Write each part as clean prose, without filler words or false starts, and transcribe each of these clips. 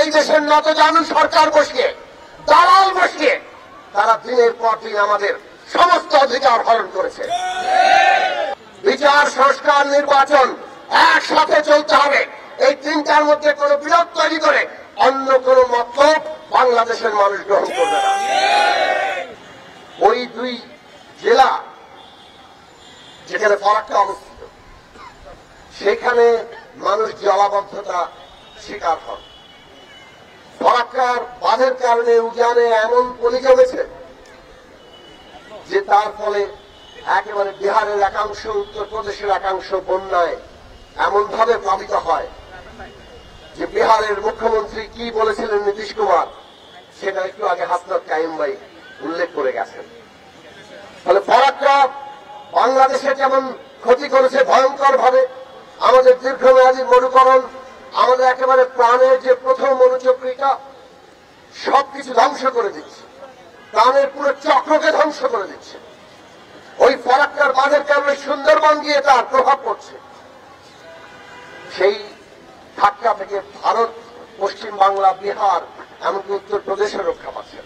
এই দেশের নতজানু সরকার বসিয়ে, দালাল বসিয়ে তারা দিনের পর দিন আমাদের সমস্ত অধিকার হরণ করেছে। বিচার, সংস্কার, নির্বাচন একসাথে চলতে হবে। এই তিনটার মধ্যে কোনো বিরোধ তৈরি করে অন্য কোনো মতলব বাংলাদেশের মানুষ গ্রহণ করবে না। ওই দুই জেলা যেখানে ফরাক্কা অবস্থিত, সেখানে মানুষ জলাবদ্ধতা শিকার হন। ফরাক্কার বাঁধের কারণে উজানে এমন পলি জমেছে যে তার ফলে একেবারে বিহারের একাংশ, উত্তরপ্রদেশের একাংশ বন্যায় এমন ভাবে প্লাবিত হয় যে বিহারের মুখ্যমন্ত্রী কি বলেছিলেন নীতিশ কুমার, সেটা একটু আগে হাসনাত কাইম ভাই উল্লেখ করে গেছেন। ফলে ফরাক্কা বাংলাদেশে যেমন ক্ষতি করেছে ভয়ঙ্কর ভাবে, আমাদের দীর্ঘমেয়াদী মরুকরণ, আমাদের একেবারে প্রাণের যে প্রথম মনুচক্রিটা সবকিছু ধ্বংস করে দিচ্ছে, প্রাণের পুরো চক্রকে ধ্বংস করে দিচ্ছে। ওই ফরাক্কার বাঁধের কারণে সুন্দরবন গিয়ে তার প্রভাব পড়ছে। সেই ধাক্কা থেকে ভারত, পশ্চিম বাংলা, বিহার, এমনকি উত্তরপ্রদেশে রক্ষা পাচ্ছে।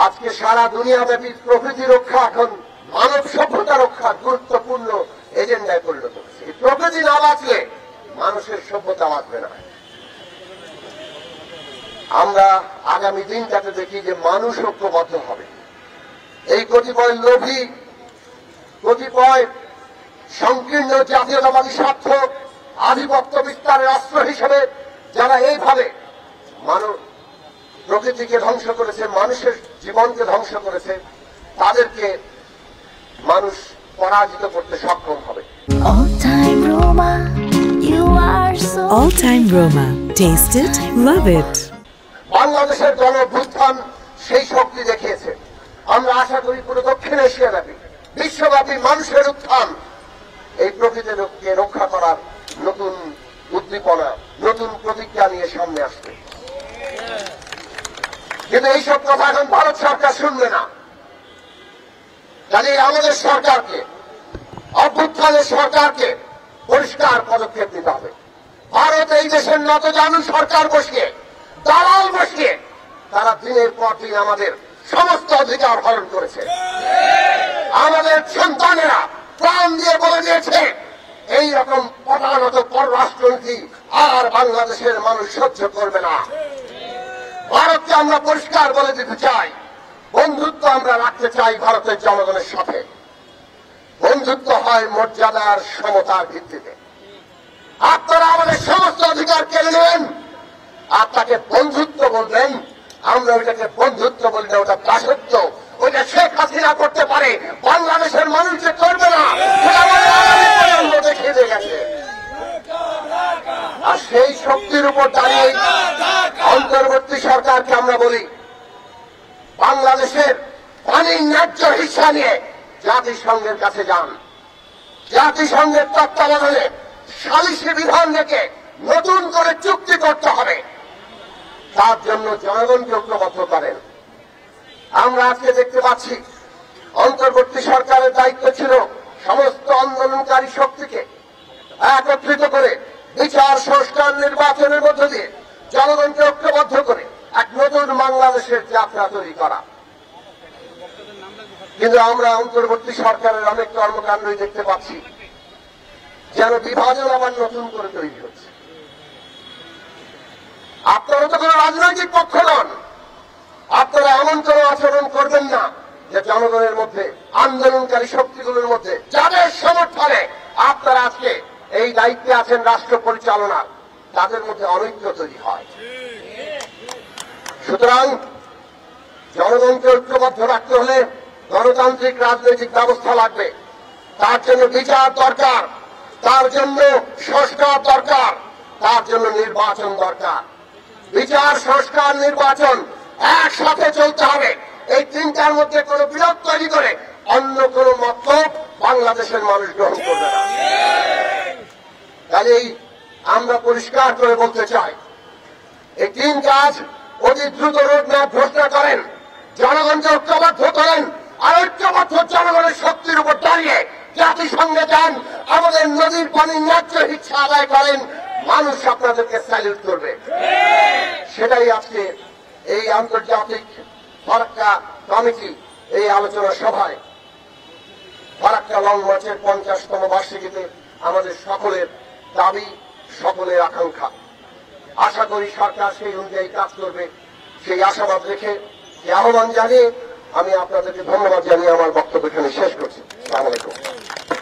আজকে সারা দুনিয়াব্যাপী প্রকৃতি রক্ষা এখন মানব সভ্যতা রক্ষার গুরুত্বপূর্ণ এজেন্ডায় পরিণত হচ্ছে। এই প্রকৃতি না বাঁচলে মানুষের সভ্যতা বাঁচবে না। আমরা আগামী দিনটাতে দেখি যে মানুষ ঐক্যবদ্ধ হবে। এই কতিপয় লোভী, কতিপয় সংকীর্ণ জাতীয়তাবাদী স্বার্থ আধিপত্য বিস্তারের অস্ত্র হিসেবে যারা এইভাবে মানব প্রকৃতিকে ধ্বংস করেছে, মানুষের জীবনকে ধ্বংস করেছে, তাদেরকে মানুষ পরাজিত করতে সক্ষম হবে। All Time Roma. Taste it, love it. বাংলাদেশের গণঅভ্যুত্থান সেই শক্তি দেখিয়েছে। আমরা আশা করি পুরো দক্ষিণ এশিয়া ব্যাপী, বিশ্বব্যাপী মানুষের উত্থান এই প্রকৃতিকে রক্ষা করার নতুন উদ্দীপনা, নতুন প্রতিজ্ঞা নিয়ে সামনে আসবে। কিন্তু এইসব কথা এখন ভারত সরকার শুনবে না। কাজে আমাদের সরকারকে, অভ্যুত্থানের সরকারকে পরিষ্কার পদক্ষেপ নিতে হবে। ভারত এই দেশের নতজানু সরকার বসিয়ে, দালাল বসিয়ে তারা দিনের পর দিন আমাদের সমস্ত অধিকার হরণ করেছে। আমাদের সন্তানেরা প্রাণ দিয়ে বলে দিয়েছে এই রকম প্রধানত পররাষ্ট্রনীতি আর বাংলাদেশের মানুষ সহ্য করবে না। ভারতকে আমরা পরিষ্কার বলে দিতে চাই, বন্ধুত্ব আমরা রাখতে চাই ভারতের জনগণের সাথে। বন্ধুত্ব হয় মর্যাদার, সমতার ভিত্তিতে। আপনারা আমাদের সমস্ত অধিকার কেড়ে নেবেন আর তাকে বন্ধুত্ব বলবেন। আমরা ওইটাকে বন্ধুত্ব বলি না, ওটা দাসত্ব। ওইটা শেখ হাসিনা করতে পারে, বাংলাদেশের মানুষ যে করবে না দেখিয়ে দিয়ে গেছে। আর সেই শক্তির উপর দাঁড়িয়ে অন্তর্বর্তী সরকারকে আমরা বলি, বাংলাদেশের পানির ন্যায্য হিস্সা নিয়ে জাতিসংঘের কাছে যান। জাতিসংঘের তত্ত্বাবধানে সালিসি বিধান রেখে নতুন করে চুক্তি করতে হবে। তার জন্য জনগণকে ঐক্যবদ্ধ করেন। আমরা আজকে দেখতে পাচ্ছি অন্তর্বর্তী সরকারের দায়িত্ব ছিল সমস্ত আন্দোলনকারী শক্তিকে একত্রিত করে বিচার, সংস্কার, নির্বাচনের মধ্য দিয়ে জনগণকে ঐক্যবদ্ধ করে এক নতুন বাংলাদেশের যাত্রা তৈরি করা। কিন্তু আমরা অন্তর্বর্তী সরকারের অনেক কর্মকাণ্ডই দেখতে পাচ্ছি যেন বিভাজন আবার নতুন করে তৈরি হচ্ছে। আপনারা তো কোন রাজনৈতিক পক্ষ নন, আপনারা এমন কোন আচরণ করবেন না যে জনগণের মধ্যে, আন্দোলনকারী শক্তিগুলোর মধ্যে, যাদের সমর্থনে আপনারা আজকে এই দায়িত্বে আছেন রাষ্ট্র পরিচালনার, তাদের মধ্যে অনৈক্য তৈরি হয়। সুতরাং জনগণকে ঐক্যবদ্ধ রাখতে হলে গণতান্ত্রিক রাজনৈতিক ব্যবস্থা লাগবে। তার জন্য বিচার দরকার, তার জন্য সংস্কার দরকার, তার জন্য নির্বাচন দরকার। বিচার, সংস্কার, নির্বাচন একসাথে চলতে হবে। এই তিনটার মধ্যে কোনো বিরোধ তৈরি করে অন্য কোন মতলব বাংলাদেশের মানুষ গ্রহণ করবে না। কাজেই আমরা পরিষ্কার করে বলতে চাই, এই তিন কাজ অতি দ্রুত রোডম্যাপ ঘোষণা করেন, জনগণকে ঐক্যবদ্ধ করেন, আর ঐক্যবদ্ধ জনগণের শক্তির উপর দাঁড়িয়ে জাতিসংঘে যান, আমাদের নদীর পানির ন্যায্য হিস্সা আদায় করেন, মানুষ আপনাদেরকে স্যালিউট করবে। সেটাই আজকে এই আন্তর্জাতিক ফারাক্কা কমিটি এই আলোচনা সভায় ফারাক্কা লং মার্চের 50তম বার্ষিকীতে আমাদের সকলের দাবি, সকলের আকাঙ্ক্ষা। আশা করি সরকার সেই অনুযায়ী কাজ করবে, সেই আশাবাদ রেখে আহ্বান জানিয়ে আমি আপনাদেরকে ধন্যবাদ জানিয়ে আমার বক্তব্য এখানে শেষ করছি। আসসালামু আলাইকুম।